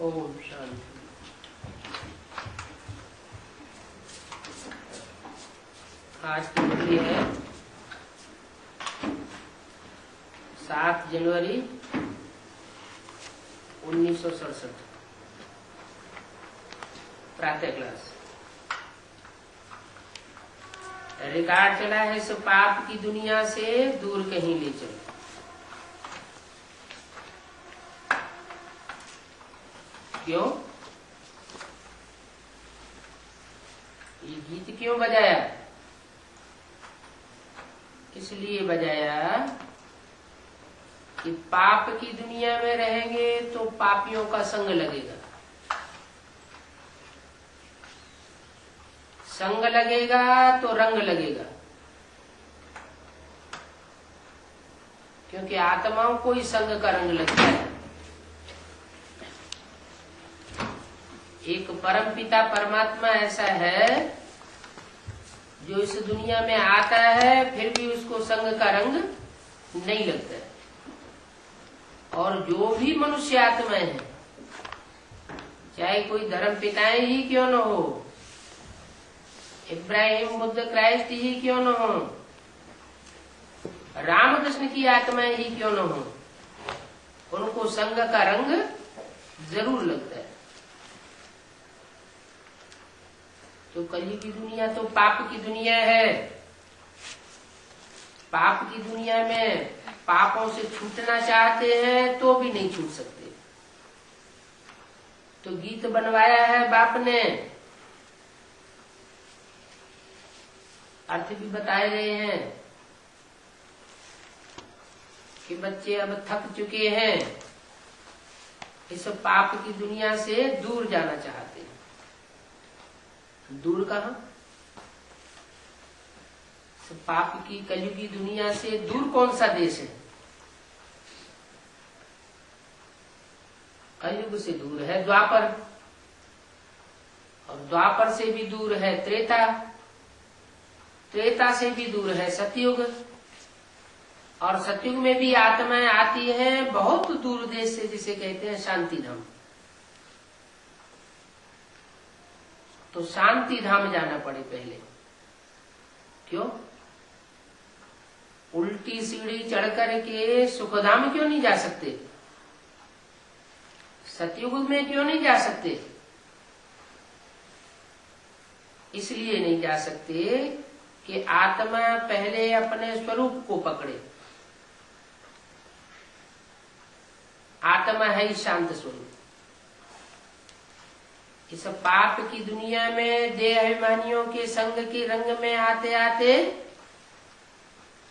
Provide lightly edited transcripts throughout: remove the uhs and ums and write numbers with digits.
ओम शांति। आज की मुरली है 7 जनवरी 1967, प्रातः क्लास। रिकॉर्ड चला है, इस पाप की दुनिया से दूर कहीं ले चलो। क्यों? ये गीत क्यों बजाया? इसलिए बजाया कि पाप की दुनिया में रहेंगे तो पापियों का संग लगेगा। संग लगेगा तो रंग लगेगा, क्योंकि आत्माओं को ही संग का रंग लगता है। एक परम पिता परमात्मा ऐसा है जो इस दुनिया में आता है, फिर भी उसको संग का रंग नहीं लगता है। और जो भी मनुष्य आत्माएं हैं, चाहे कोई धर्म पिताएं ही क्यों न हो, इब्राहिम बुद्ध क्राइस्ट ही क्यों न हो, रामकृष्ण की आत्माएं ही क्यों न हो, उनको संग का रंग जरूर लगता है। तो कलयुग की दुनिया तो पाप की दुनिया है। पाप की दुनिया में पापों से छूटना चाहते हैं तो भी नहीं छूट सकते। तो गीत बनवाया है बाप ने, अर्थ भी बताए गए हैं कि बच्चे अब थक चुके हैं, इस पाप की दुनिया से दूर जाना चाहते हैं। दूर कहाँ? पाप की कलयुगी दुनिया से दूर कौन सा देश है? कलयुग से दूर है द्वापर, और द्वापर से भी दूर है त्रेता, त्रेता से भी दूर है सतयुग, और सतयुग में भी आत्माएं आती हैं बहुत दूर देश से, जिसे कहते हैं शांति धाम। तो शांति धाम जाना पड़े पहले। क्यों? उल्टी सीढ़ी चढ़ करके सुखधाम क्यों नहीं जा सकते? सतयुग में क्यों नहीं जा सकते? इसलिए नहीं जा सकते कि आत्मा पहले अपने स्वरूप को पकड़े। आत्मा है ही शांत स्वरूप। इस पाप की दुनिया में देहाभिमानियों के संग के रंग में आते आते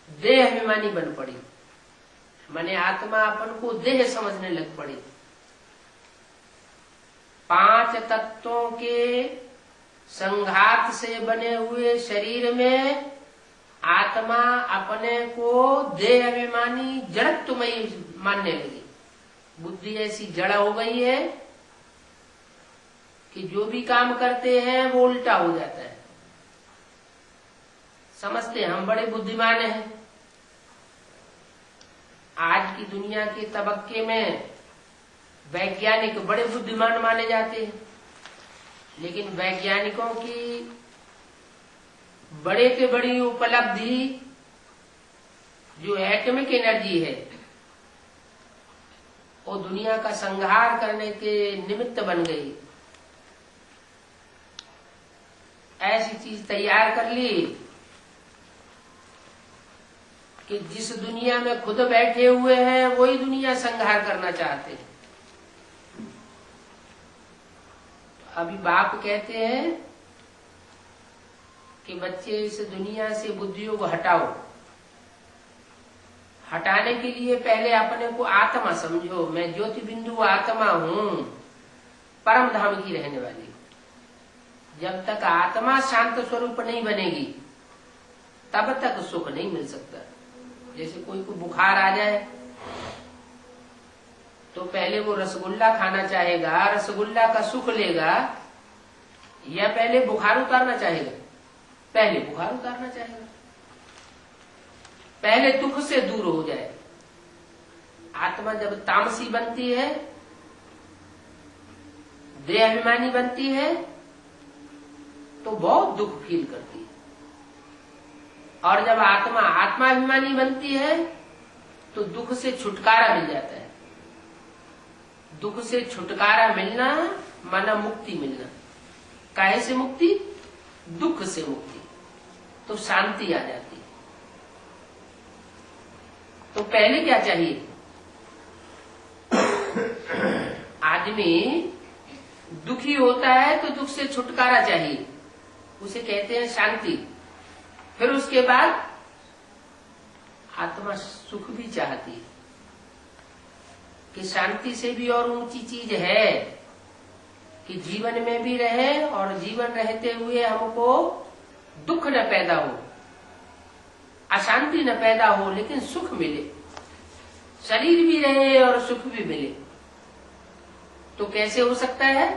देहाभिमानी बन पड़ी, माने आत्मा अपन को देह समझने लग पड़ी। 5 तत्वों के संघात से बने हुए शरीर में आत्मा अपने को देहाभिमानी जड़त्वमयी मानने लगी। बुद्धि ऐसी जड़ हो गई है कि जो भी काम करते हैं वो उल्टा हो जाता है। समझते हम बड़े बुद्धिमान हैं। आज की दुनिया के तबक्के में वैज्ञानिक बड़े बुद्धिमान माने जाते हैं, लेकिन वैज्ञानिकों की बड़े से बड़ी उपलब्धि जो एटॉमिक एनर्जी है, वो दुनिया का संहार करने के निमित्त बन गई। ऐसी चीज तैयार कर ली कि जिस दुनिया में खुद बैठे हुए हैं वही दुनिया संहार करना चाहते हैं। अभी बाप कहते हैं कि बच्चे इस दुनिया से बुद्धियों को हटाओ। हटाने के लिए पहले अपने को आत्मा समझो। मैं ज्योति बिंदु आत्मा हूं, परम धाम की रहने वाली। जब तक आत्मा शांत स्वरूप नहीं बनेगी तब तक सुख नहीं मिल सकता। जैसे कोई को बुखार आ जाए तो पहले वो रसगुल्ला खाना चाहेगा, रसगुल्ला का सुख लेगा, या पहले बुखार उतारना चाहेगा? पहले बुखार उतारना चाहेगा, पहले दुख से दूर हो जाए। आत्मा जब तामसी बनती है देहाभिमानी बनती है तो बहुत दुख फील करती है, और जब आत्मा आत्माभिमानी बनती है तो दुख से छुटकारा मिल जाता है। दुख से छुटकारा मिलना माना मुक्ति मिलना। काहे से मुक्ति? दुख से मुक्ति, तो शांति आ जाती है। तो पहले क्या चाहिए? आदमी दुखी होता है तो दुख से छुटकारा चाहिए, उसे कहते हैं शांति। फिर उसके बाद आत्मा सुख भी चाहती है कि शांति से भी और ऊंची चीज है कि जीवन में भी रहे और जीवन रहते हुए हमको दुख न पैदा हो, अशांति न पैदा हो, लेकिन सुख मिले, शरीर भी रहे और सुख भी मिले। तो कैसे हो सकता है?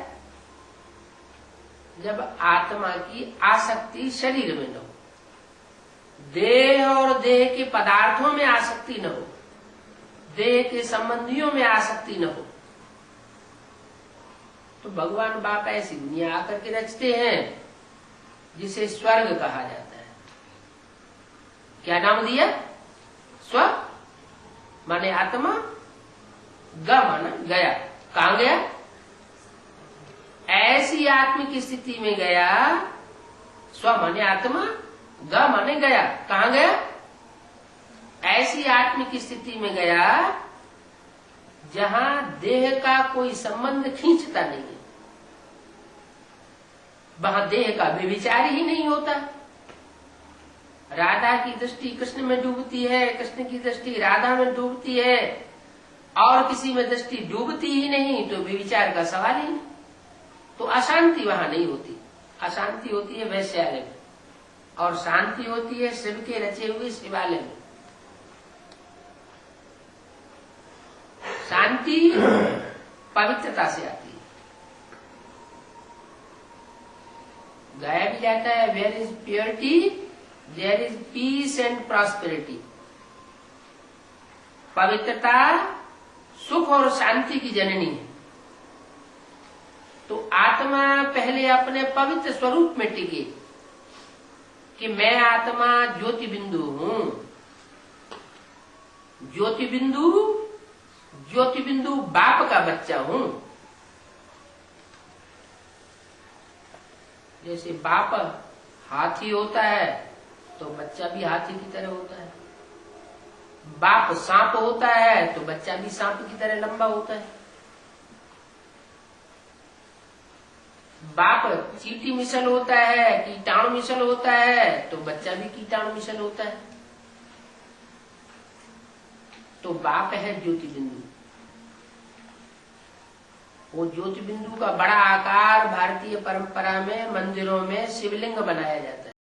जब आत्मा की आसक्ति शरीर में न हो, देह और देह के पदार्थों में आसक्ति न हो, देह के संबंधियों में आसक्ति न हो। तो भगवान बाप ऐसी दुनिया आकर के रचते हैं जिसे स्वर्ग कहा जाता है। क्या नाम दिया? स्व माने आत्मा, ग माना गया। कहां गया? ऐसी आत्मिक स्थिति में गया। स्व माने आत्मा, ग माने गया। कहां गया? ऐसी आत्मिक स्थिति में गया जहां देह का कोई संबंध खींचता नहीं है, वहां देह का व्यभिचार ही नहीं होता। राधा की दृष्टि कृष्ण में डूबती है, कृष्ण की दृष्टि राधा में डूबती है, और किसी में दृष्टि डूबती ही नहीं, तो व्यभिचार का सवाल ही नहीं। तो अशांति वहां नहीं होती। अशांति होती है वैश्यालय में, और शांति होती है शिव के रचे हुए शिवालय में। शांति पवित्रता से आती है। गाया भी जाता है, where is purity there is peace and prosperity. पवित्रता सुख और शांति की जननी है। तो आत्मा पहले अपने पवित्र स्वरूप में टिके कि मैं आत्मा ज्योति बिंदु हूं। ज्योति बिंदु बाप का बच्चा हूं। जैसे बाप हाथी होता है तो बच्चा भी हाथी की तरह होता है। बाप सांप होता है तो बच्चा भी सांप की तरह लंबा होता है। बाप चींटी मिसल होता है, कीटाणु मिसल होता है, तो बच्चा भी कीटाणु मिसल होता है। तो बाप है ज्योति बिंदु। वो ज्योति बिंदु का बड़ा आकार भारतीय परंपरा में मंदिरों में शिवलिंग बनाया जाता है।